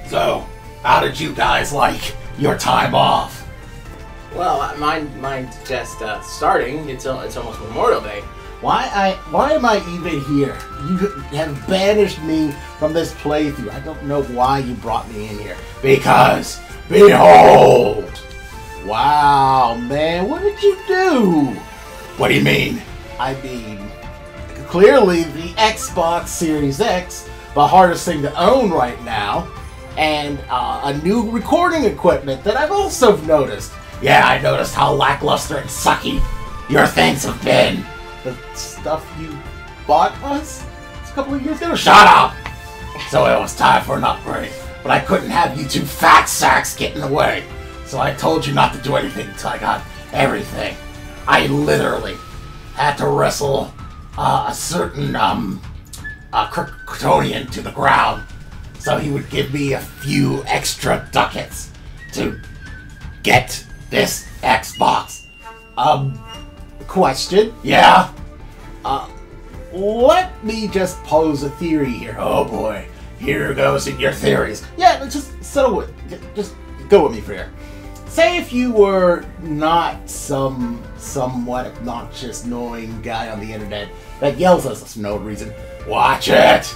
So, how did you guys like your time off? Well, mine's just starting. It's almost Memorial Day. Why am I even here? You have banished me from this playthrough. I don't know why you brought me in here. Because, behold! Wow, man, what did you do? What do you mean? I mean, clearly the Xbox Series X, the hardest thing to own right now, and a new recording equipment that I've also noticed. Yeah, I noticed how lackluster and sucky your things have been. The stuff you bought us a couple of years ago? Shut up! So it was time for an upgrade, but I couldn't have you two fat sacks get in the way. So I told you not to do anything until I got everything. I literally had to wrestle a certain Kryptonian to the ground so he would give me a few extra ducats to get this Xbox. Question? Yeah? Let me just pose a theory here. Oh boy, here goes in your theories. Yeah, just settle with, just go with me for here. Say if you were not some somewhat obnoxious, annoying guy on the internet that yells at us for no reason. Watch it!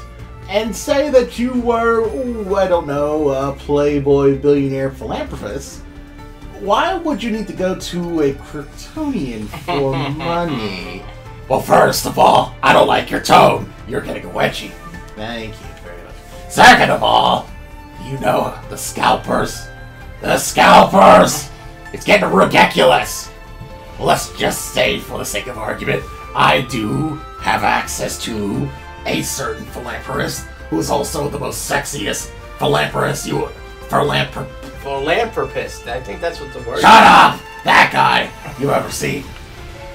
And say that you were, ooh, I don't know, a playboy billionaire philanthropist. Why would you need to go to a Kryptonian for money? Well, first of all, I don't like your tone. You're getting wedgy. Thank you very much. Second of all, you know the scalpers. The scalpers! It's getting ridiculous. Well, let's just say, for the sake of argument, I do have access to a certain philanthropist who is also the most sexiest philanthropist Philanthropist. I think that's what the word is. Shut up! That guy you ever seen.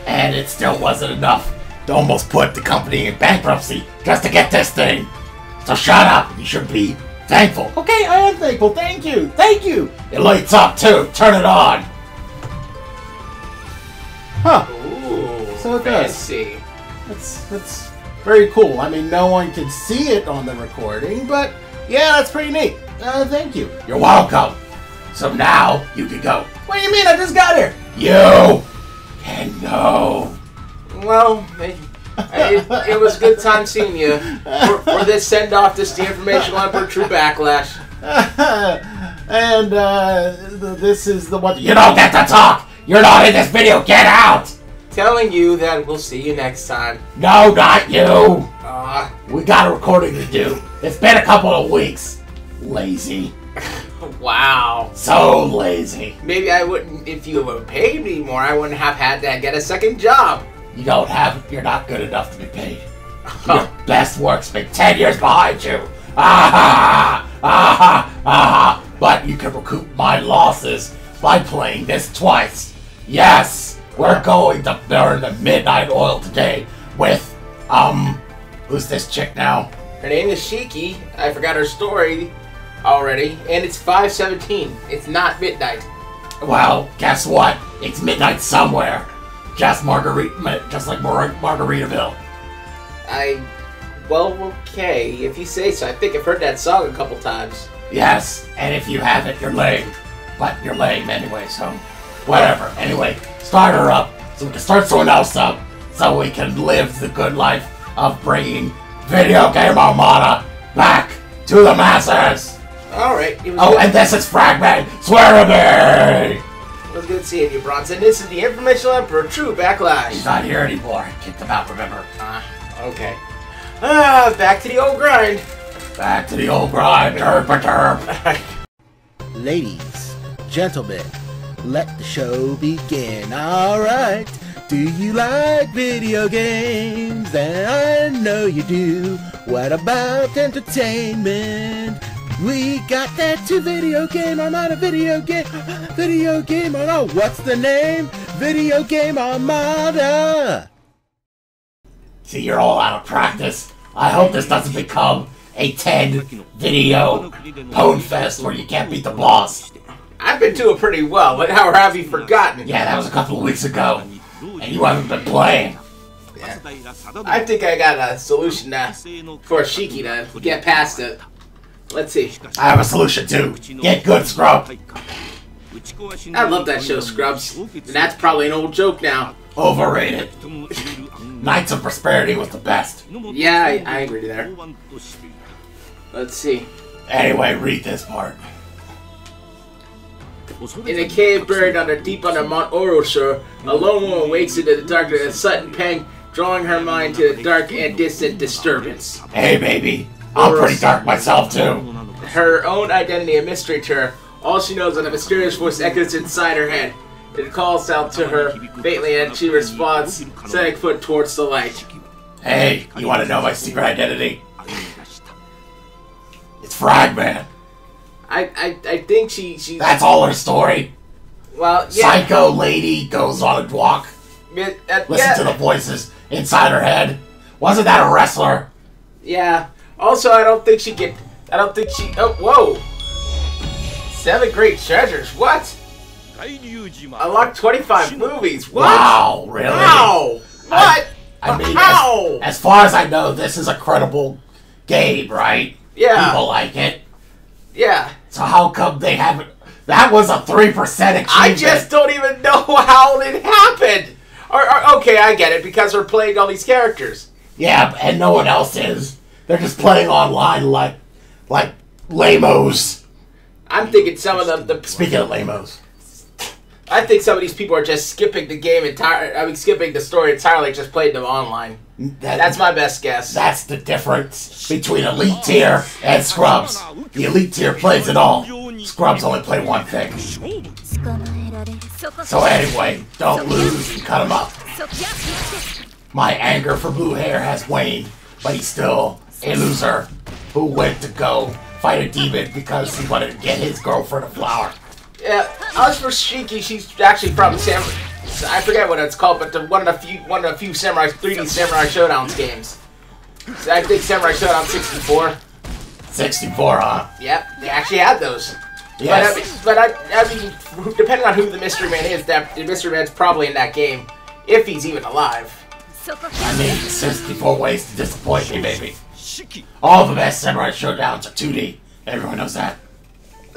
And it still wasn't enough to almost put the company in bankruptcy just to get this thing. So shut up! You should be thankful. Okay, I am thankful. Thank you. Thank you. It lights up too. Turn it on. Huh. Ooh, So it fancy. That's very cool. I mean, no one can see it on the recording, but yeah, that's pretty neat. Thank you. You're welcome. So now you can go. What do you mean? I just got here. You can go. Well, it was a good time seeing you. For this send-off, this is the Informational Emperor True Backlash. And this is the one. You don't get to talk. You're not in this video. Get out. Telling you that we'll see you next time. No, not you. We got a recording to do. It's been a couple of weeks. Lazy. Wow. So lazy. Maybe I wouldn't, if you would have paid me more, I wouldn't have had to get a second job. You don't have, you're not good enough to be paid. Your best work's been 10 years behind you. Ah ha! Ah ha! Ah ha! But you can recoup my losses by playing this twice. Yes! We're going to burn the midnight oil today with, who's this chick now? Her name is Shiki. I forgot her story already. And it's 5:17. It's not midnight. Well, guess what? It's midnight somewhere. Just like Margaritaville. Well, okay, if you say so. I think I've heard that song a couple times. Yes, and if you haven't, you're lame. But you're lame anyway, so whatever. Anyway, start her up so we can start someone else up so we can live the good life of bringing Video Game Armada back to the masses. Alright. And this is FRAGMAN. Swear to me! It was good seeing you, Bronson. This is the Informational Emperor True Backlash. He's not here anymore. I kicked him out, remember? Okay. Back to the old grind. Back to the old grind. Derp. Ladies, gentlemen, let the show begin. Alright, do you like video games? And I know you do. What about entertainment? We got that too. Video Game Armada, Video Game Armada. What's the name? Video Game Armada. See, you're all out of practice. I hope this doesn't become a 10-video pwn fest where you can't beat the boss. I've been doing pretty well, but how have you forgotten? Yeah, that was a couple of weeks ago, and you haven't been playing. I think I got a solution for Shiki to get past it. Let's see. I have a solution too. Get good, Scrub. I love that show, Scrubs. And that's probably an old joke now. Overrated. Knights of Prosperity was the best. Yeah, I agree there. Let's see. Anyway, read this part. In a cave buried deep under Mount Orosur, a lone woman wakes into the darkness with a sudden pang, drawing her mind to the dark and distant disturbance. Hey, baby. I'm pretty dark myself, too. Her own identity a mystery to her. All she knows is that a mysterious voice echoes inside her head. It calls out to her faintly, and she responds, setting foot towards the light. Hey, you want to know my secret identity? It's FRAGMAN. I think she's... That's all her story. Well, yeah. Psycho lady goes on a walk. Listen to the voices inside her head. Wasn't that a wrestler? Yeah. Also, I don't think she... Oh, whoa. 7 great treasures. What? Unlocked 25 movies. What? Wow, really? Wow. What? I mean, how? As far as I know, this is a credible game, right? Yeah. People like it. Yeah. So how come they haven't... That was a 3% achievement. I just don't even know how it happened. Okay, I get it, because we're playing all these characters. Yeah, and no one else is. They're just playing online like lamos. I'm thinking some of them... Speaking of lamos. I think some of these people are just skipping the game skipping the story entirely, just playing them online. That's my best guess. That's the difference between Elite Tier and Scrubs. The Elite Tier plays it all. Scrubs only play one thing. So anyway, don't lose and cut him up. My anger for blue hair has waned, but he's still a loser who went to go fight a demon because he wanted to get his girlfriend a flower. Yeah, as for Shiki, she's actually from Samurai. I forget what it's called, but one of the few Samurai 3D Samurai Shodown games. So I think Samurai Shodown 64. 64, huh? Yep, they actually had those. Yes. But I mean, depending on who the Mystery Man is, the Mystery Man's probably in that game, if he's even alive. I mean, 64 ways to disappoint me, baby. All the best Samurai Showdowns are 2D. Everyone knows that.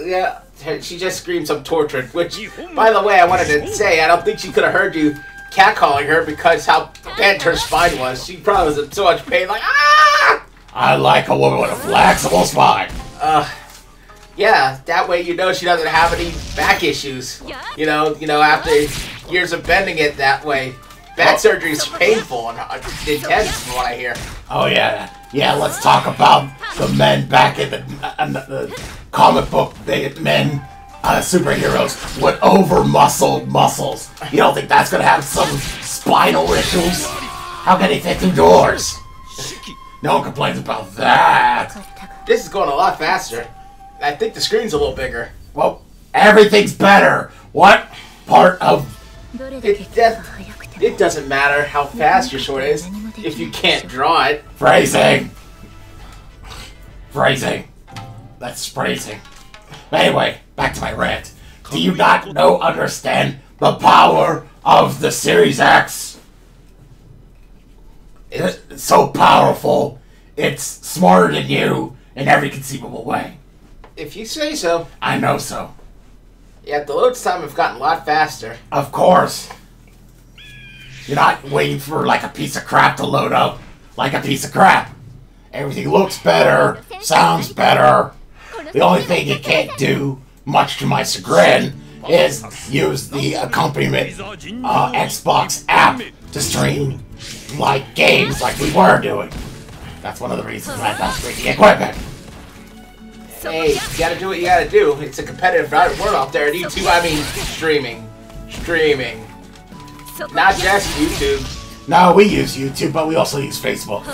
Yeah, she just screamed some tortured, which, by the way, I wanted to say, I don't think she could have heard you catcalling her because how bent her spine was. She probably was in so much pain, like, ah! I like a woman with a flexible spine. Yeah, that way you know she doesn't have any back issues. You know, after years of bending it that way. Back surgery is painful and intense from what I hear. Oh, yeah. Yeah, let's talk about the men back in the comic book. Men, superheroes with over-muscled muscles. You don't think that's going to have some spinal issues? How can he fit through doors? No one complains about that. This is going a lot faster. I think the screen's a little bigger. Well, everything's better. What part of... It doesn't matter how fast your sword is if you can't draw it. Phrasing. That's phrasing. Anyway, back to my rant. Do you not understand the power of the Series X? It's so powerful. It's smarter than you in every conceivable way. If you say so. I know so. Yeah, the load time have gotten a lot faster. Of course. You're not waiting for like a piece of crap to load up like a piece of crap. Everything looks better, sounds better. The only thing it can't do, much to my chagrin, is use the accompaniment Xbox app to stream like games like we were doing. That's one of the reasons I got the equipment. Hey, you gotta do what you gotta do. It's a competitive world out there. And YouTube, I mean, streaming. Not just YouTube. No, we use YouTube, but we also use Facebook.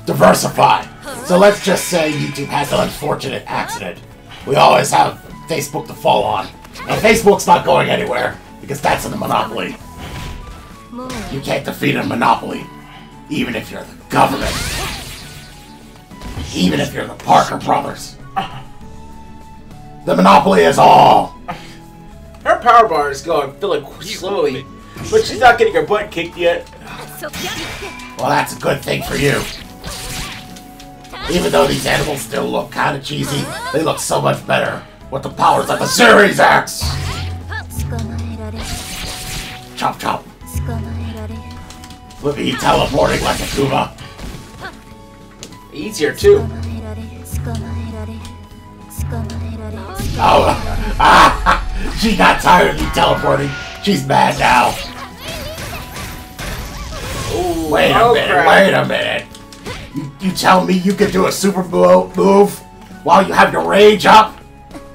Diversify. So let's just say YouTube has an unfortunate accident. We always have Facebook to fall on. And Facebook's not going anywhere, because that's a monopoly. You can't defeat a monopoly, even if you're the government. Even if you're the Parker brothers. The monopoly is all. Her power bar is filling slowly, but she's not getting her butt kicked yet. Well, that's a good thing for you. Even though these animals still look kind of cheesy, they look so much better with the powers of the Series X! Chop chop. Look at you teleporting like a Kuma. Easier too. Oh, she got tired of you teleporting. She's mad now. Ooh, Wait a minute. You tell me you can do a super move while you have your rage up?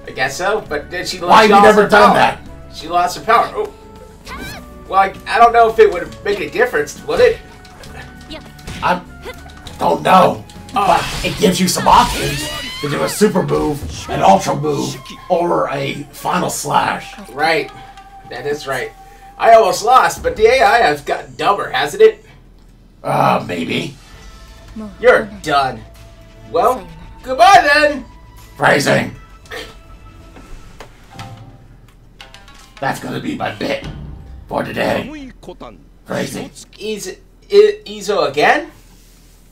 I guess so, but then she lost. Why have you never done that? She lost her power. Oh. Well, I don't know if it would make a difference, would it? I don't know, but it gives you some options to do a super move, an ultra move, or a final slash. Right. That is right. I almost lost, but the AI has gotten dumber, hasn't it? Maybe. You're done. Well, goodbye then! Phrasing. That's gonna be my bit for today. Phrasing. Izo again?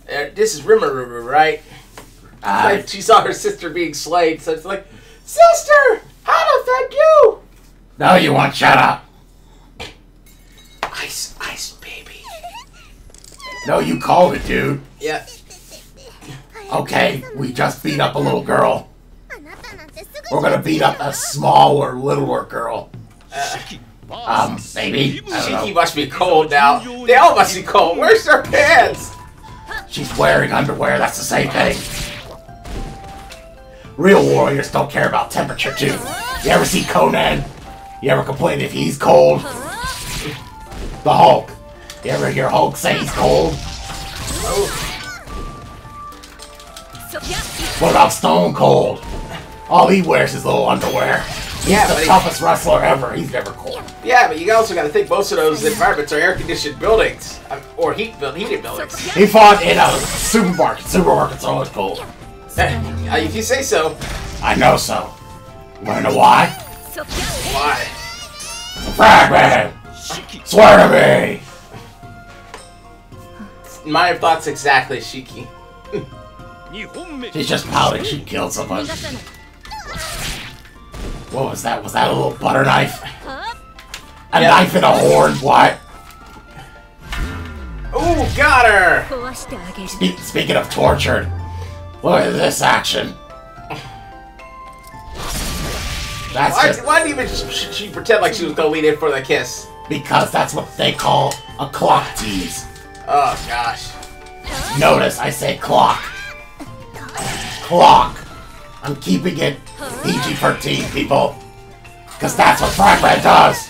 This is Rimuru, right? Like she saw her sister being slayed, so it's like, Sister! How to thank you! No, you won't shut up. Ice, baby. No, you called it, dude. Yeah. Okay, we just beat up a little girl. We're gonna beat up a smaller, littler girl. Maybe. I don't know. Shiki must be cold now. They all must be cold. Where's their pants? She's wearing underwear, that's the same thing. Real warriors don't care about temperature, too. You ever see Conan? You ever complain if he's cold? The Hulk. You ever hear Hulk say he's cold? What about Stone Cold? All he wears is little underwear. He's the toughest wrestler ever. He's never cold. Yeah, but you also got to think most of those environments are air-conditioned buildings. Or heated buildings. He fought in a supermarket. Supermarkets are always cold. If you say so. I know so. You wanna know why? Why? FRAGMAN! Swear to me! My thoughts exactly, Shiki. She's just pouting. She killed someone. What was that? Was that a little butter knife? A knife and a horn? What? Ooh, got her! Speaking of tortured, look at this action. Why didn't even she pretend like she was gonna lean in for the kiss? Because that's what they call a clock tease. Oh gosh. Notice I say clock. Clock. I'm keeping it PG-13, people. Because that's what FRAGMAN does.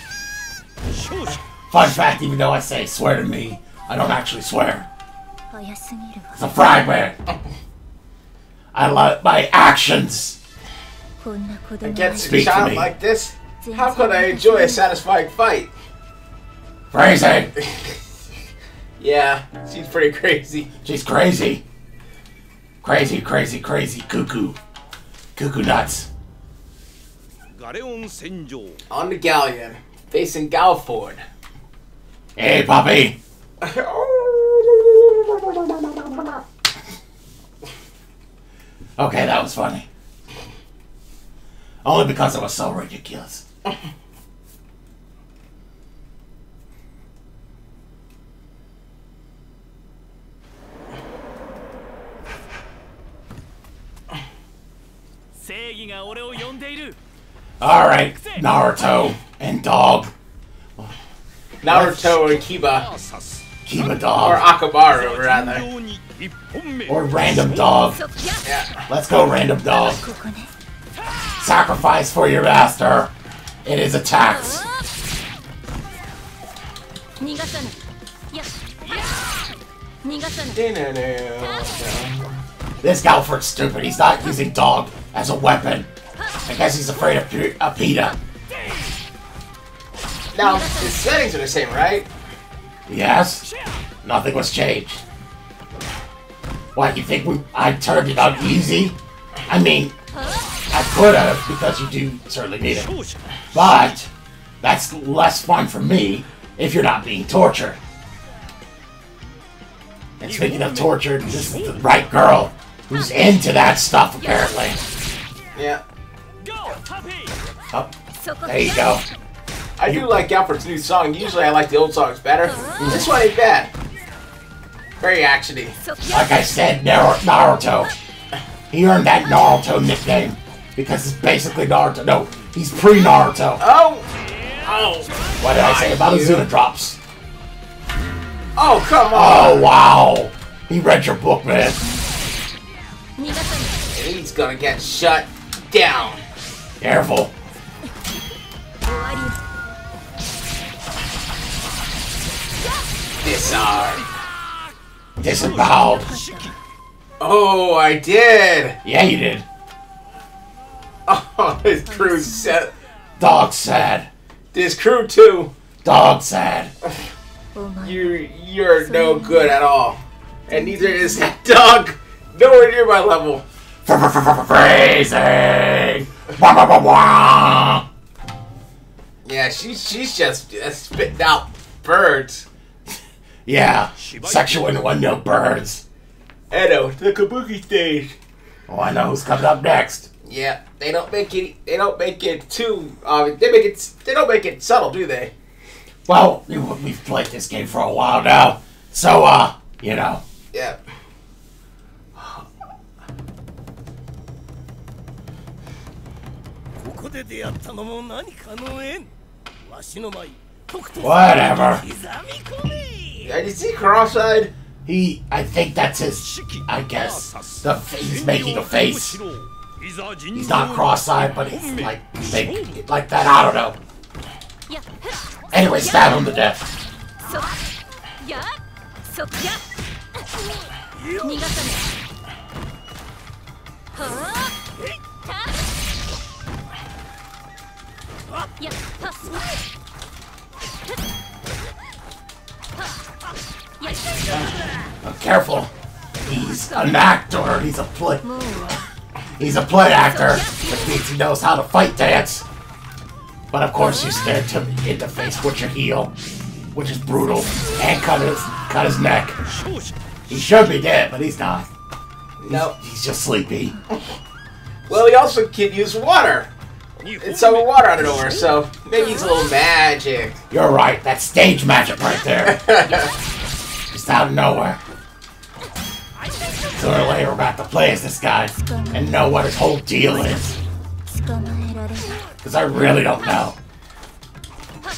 Fun fact, even though I say swear to me, I don't actually swear. It's a FRAGMAN. I love my actions. Against a child like this, how could I enjoy a satisfying fight? Phrasing. Yeah, she's pretty crazy. She's crazy. Crazy, crazy, crazy. Cuckoo. Cuckoo nuts. On the galleon, facing Galford. Hey, puppy. Okay, that was funny. Only because it was so ridiculous. Alright, Naruto and dog. Naruto and Kiba. Kiba Or dog. Akamaru, rather. Or random dog. Yeah. Let's go, random dog. Sacrifice for your master. It is a tax. This Galford's stupid. He's not using dog as a weapon. I guess he's afraid of PETA. Now, the settings are the same, right? Yes? Nothing was changed. What, you think I turned it on easy? I mean, I could have, because you do certainly need it. But, that's less fun for me if you're not being tortured. And speaking of tortured, this is the right girl. who's into that stuff, apparently. Yeah. Oh, there you go. I do like Alfred's new song. Usually I like the old songs better. This one ain't bad. Very actiony. Like I said, Naruto. He earned that Naruto nickname because it's basically Naruto. No, he's pre-Naruto. Oh! Oh! What did I say about Azuna drops? Oh, come on! Oh, wow! He read your book, man. And he's gonna get shut down. Careful. Disarm. Disemboweled. Oh, I did! Yeah, you did. Oh, his crew's set. Dog sad. This crew too. Dog sad. You're no good at all. And neither is that dog. Nowhere near my level. Phrasing. Yeah, she's just spitting out birds. Yeah, sexual innuendo birds. Edo, the kabuki stage. Oh, I know who's coming up next. Yeah, they don't make it. They don't make it too. They don't make it subtle, do they? Well, we've played this game for a while now, so you know. Yeah. Whatever. Yeah, you see Cross-eyed? I think that's his, I guess. He's making a face. He's not cross-eyed, but he's like big, like that, I don't know. Anyway, stab him to death. Careful. He's an actor. He's a play actor, which means he knows how to fight dance. But of course, you stared him in the face with your heel, which is brutal, and cut his neck. He should be dead, but he's not. No. He's just sleepy. Well, he also can use water. It's summer water out of nowhere, so maybe he's a little magic. You're right. That's stage magic right there. Just out of nowhere. Sooner or later, we're about to play as this guy and know what his whole deal is. Because I really don't know.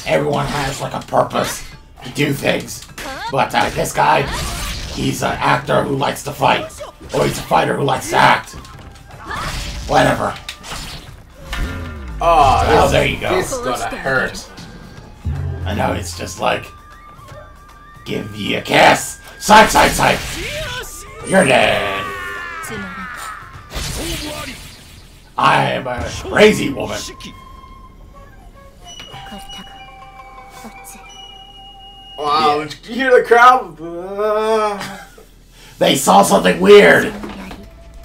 Everyone has like a purpose to do things. But this guy, he's an actor who likes to fight. Or he's a fighter who likes to act. Whatever. Oh, well, there you go. This is gonna hurt. I know, it's just like, give ye a kiss. Psych, psych, psych. You're dead. I am a crazy woman. Wow, did you hear the crowd? They saw something weird.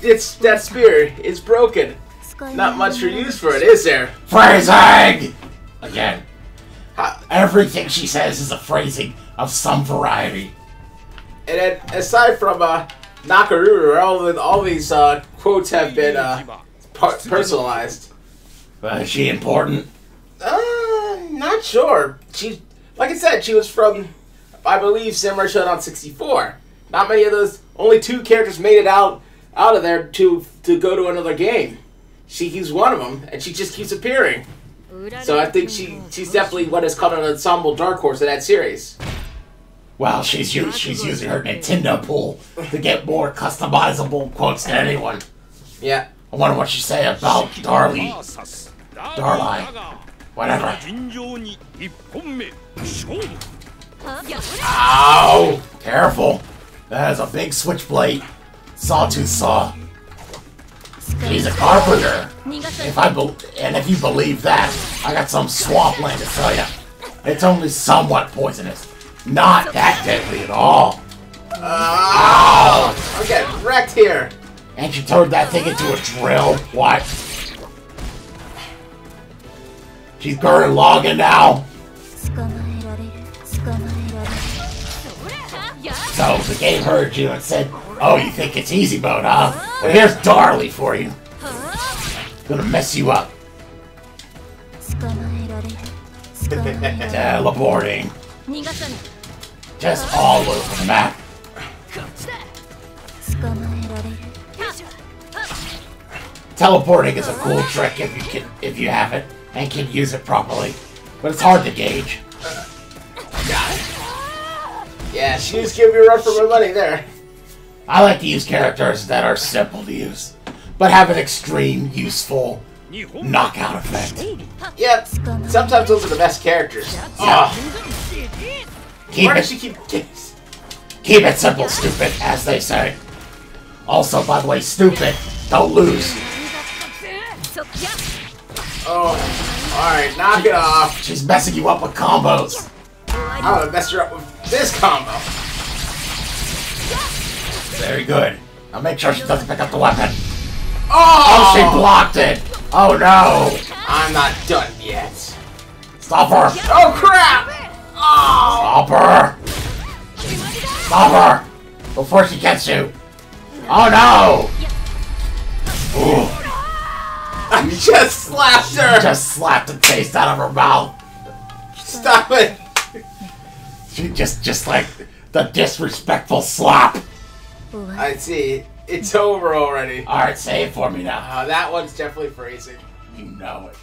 It's that spear. It's broken. Not much for use for it, is there? Phrasing! Again. Everything she says is a phrasing of some variety. And then, aside from Nakaruru, all these quotes have been personalized. Is she important? Not sure. She, like I said, she was from, I believe, Samurai Shodown 64. Not many of those. Only 2 characters made it out of there to go to another game. She's one of them, and she just keeps appearing. So I think she's definitely what is called an ensemble dark horse of that series. Well, she's using her Nintendo pool to get more customizable quotes than anyone. Yeah. I wonder what she say about Darlie. Whatever. Ow! Careful. That is a big switchblade. Sawtooth saw. He's a carpenter. If you believe that, I got some swampland to tell you. It's only somewhat poisonous. Not that deadly at all. Ow! I'm getting wrecked here. And you turned that thing into a drill? What? She's Gurren Lagann now. So the game heard you and said, "Oh, you think it's easy mode, huh? Well, here's Darley for you. Gonna mess you up. Teleporting. Just all over the map. Teleporting is a cool trick if you have it and can use it properly, but it's hard to gauge. Got it. Yeah, she just gave me a run for my money there. I like to use characters that are simple to use, but have an extreme, useful knockout effect. Yep, sometimes those are the best characters. Yeah. Why does she keep... Keep it simple, stupid, as they say. Also, by the way, stupid, don't lose. Oh, alright, knock it off. She's messing you up with combos. I'm gonna mess her up with this combo. Very good. Now make sure she doesn't pick up the weapon. Oh! Oh, she blocked it! Oh no! I'm not done yet. Stop her! Oh crap! Oh! Stop her! Stop her! Before she gets you! Oh no! Ooh. I just slapped her! Just slapped the taste out of her mouth. Stop it! She just like the disrespectful slap. I see. It's over already. Alright, say it for me now. That one's definitely phrasing. You know it.